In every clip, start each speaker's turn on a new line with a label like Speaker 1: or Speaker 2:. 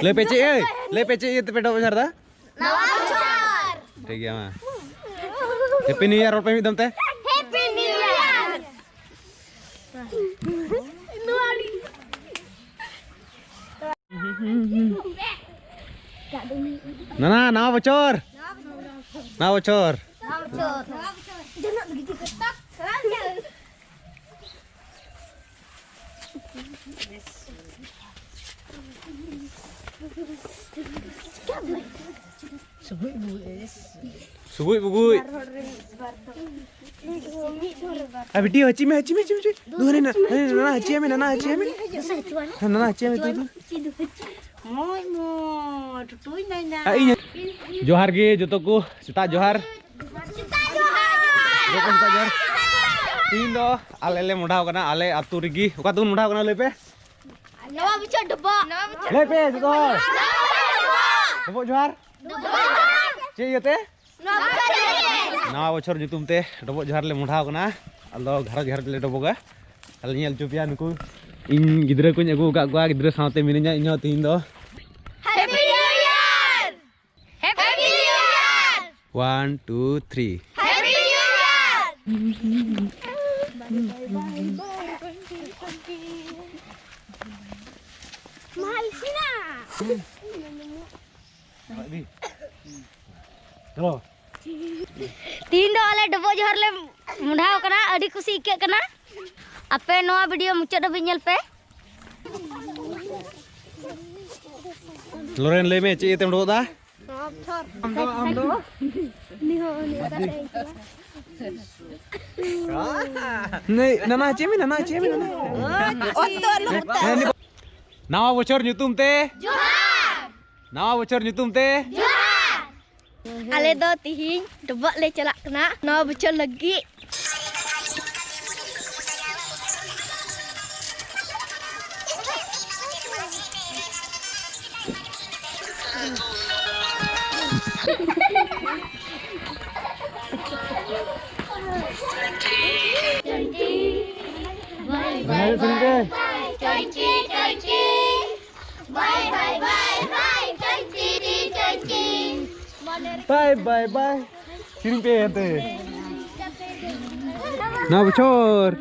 Speaker 1: Le PC ơi, le PC itu pedo besar dah.
Speaker 2: Nawa bocor.
Speaker 1: Kayak gimana? Happy New Year, apa midam teh?
Speaker 2: Happy New Year.
Speaker 1: Nana, nawa bocor. Nawa bocor.
Speaker 2: Jangan begitu ketat.
Speaker 1: Subui bugui. Ah video hachi me. Dua nana hachi me. Nana hachi me tu.
Speaker 2: Moi tutui nai na.
Speaker 1: Ah iya. Johar ge jotoku, sita johar. Sita johar. Tin do alele mudhau kana ale atu rigi. Oka tun mudhau kana lepe.
Speaker 2: Nawa bocor debak.
Speaker 1: Lepe jotor. Debok johar. Cik iya teh? Nawa bocor nyutum teh debok johar le mudhau kana. Aldo ghar le deboga. Al nyel chupian ku. Ing gidra kuñ agu ka gua gidra saute mininya inyo tin do.
Speaker 2: Happy New Year. Happy New Year.
Speaker 1: 1 2 3.
Speaker 2: Happy New Year. Mahal sina.
Speaker 1: Chalo.
Speaker 2: Tindo ale debok johar le mudhau kana adi kusi ike kana. Ape noa video mucad habi nyel pe.
Speaker 1: Loren le me cik item do da.
Speaker 2: Amdo.
Speaker 1: Nei nana hachi me nana. Nawa bocor nyutum teh.
Speaker 2: Johar.
Speaker 1: Nawa bocor nyutum teh.
Speaker 2: Johar. Ale do tihing debok le celak kena. Noa bocor lagi.
Speaker 1: Bye bye. Bye. Kirim pe ente. Nawa bocor.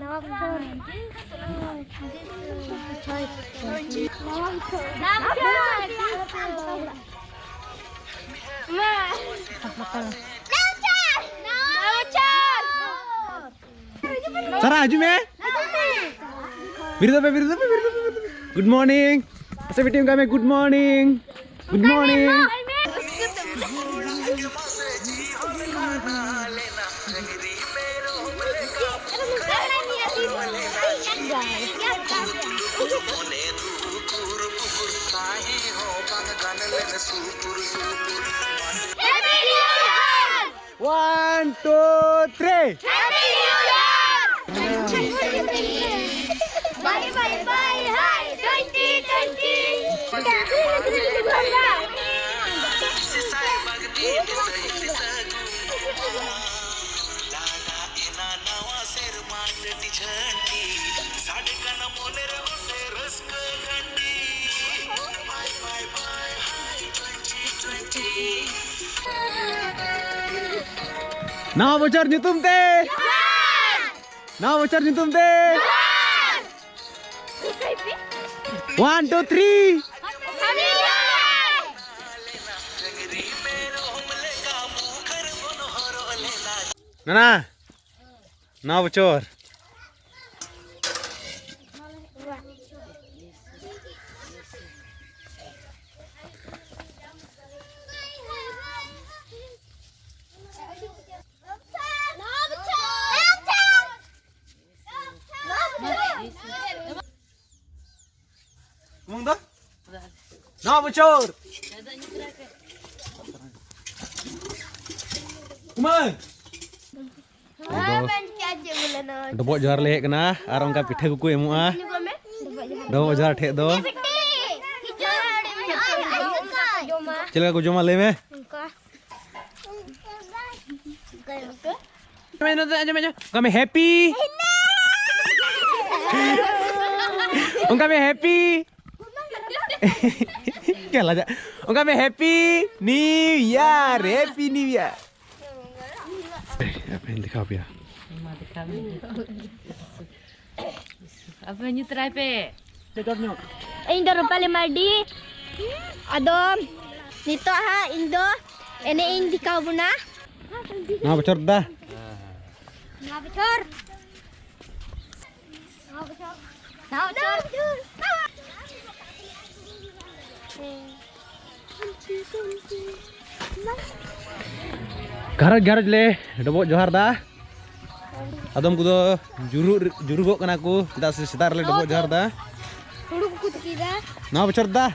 Speaker 1: Sarah aju me. Biru pe. Good morning. Asa bitim kami good morning. Good morning.
Speaker 2: Happy New Year!
Speaker 1: 1 2 3.
Speaker 2: Happy New Year! Bye. Hi, 2020.
Speaker 1: Nawa bocor nyutum teh. Nawa bocor nyutum teh. 1 2 3. Nana. Nawa bocor. Ngomong dah? Nawa bocor. Kuman. Debok johar lehek kena, arong ka pitha kuku emu ah. Debok johar thek do. Chela ko joma le me. Kami happy. Kami happy. Kalah aja. Oke, Happy New Year. Happy New Year. Apa yang dikau ya?
Speaker 3: Apa yang try pe?
Speaker 2: Indo rupa lima di. Ado. Nito ha Indo. Ini ing di kau buna.
Speaker 1: Nah, bocor dah.
Speaker 2: Nah bocor. Nah bocor.
Speaker 1: Garaj le, dobok johar dah. Adom kudo juru gok kena aku. Kita sekitar le dobok johar dah.
Speaker 2: Dulu kuku kita.
Speaker 1: Nah, bocor dah.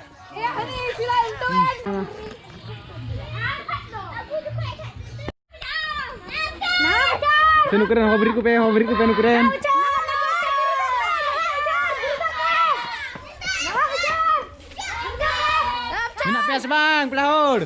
Speaker 1: Senu keren, hoberiku pe nukerin. Minat pias bang, pelahur.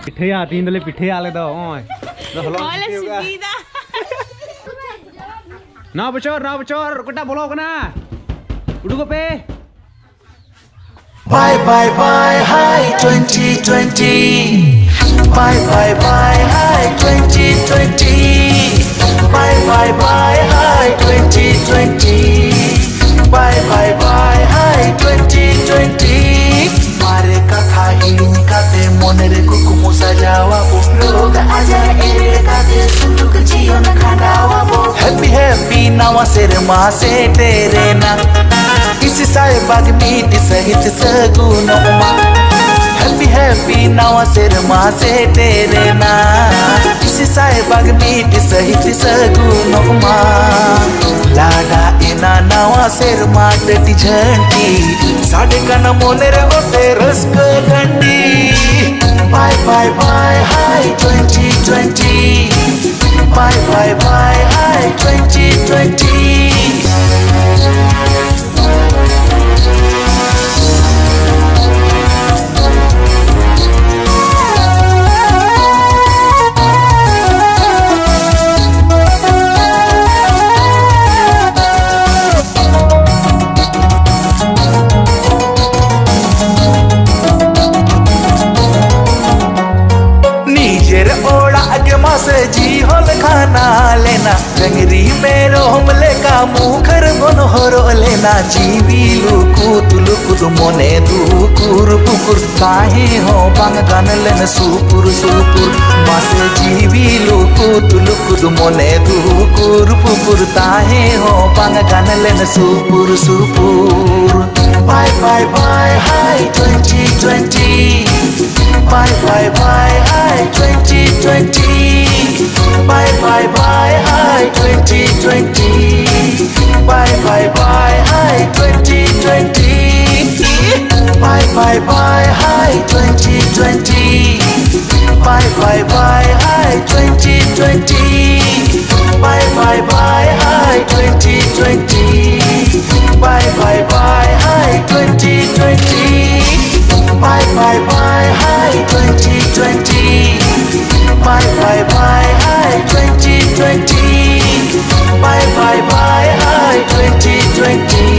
Speaker 1: पिठे आती इंदले पिठे आले दो ओए ना बचोर कोटा बोलो कना उडू को पे
Speaker 4: Bye bye bye hi 2020. Bye bye bye hi 2020. Bye bye bye hi 2020. Bye bye bye hi 2020. Mare katha hiring kate monere kukumu sajawa bo roga ajar ere kate sunduk jiyon khandawa bo happy happy nawa serma se tere na kisi sae bag meet sahit saguno ma happy happy nawa serma se tere na kisi sae bag meet sahit saguno ma lada ina nawa serma tati jhanti sade kana monere ote raska gandi bye bye bye hi 2020 bye bye bye hi 2020 जी whole खाना लेना dungaree में रोमले का मुखर बन होरो लेना जीवी लुकुत लुकुत मोने दुकुर पुकुर काहे हो बांग गान लेन सुपुर सुपुर मासे जीवी लुकुत लुकुत मोने दुकुर पुकुर ताहे हो बांग गान लेन सुपुर सुपुर bye bye bye hi 2020 bye bye bye hi 2020 bye bye bye hi 2020 bye bye bye hi 2020 bye bye bye hi 2020 bye bye bye hi 2020 bye bye bye hi 2020 bye bye bye hi 2020 bye bye bye hi 2020 bye bye bye hi 2020 bye bye bye hi 2020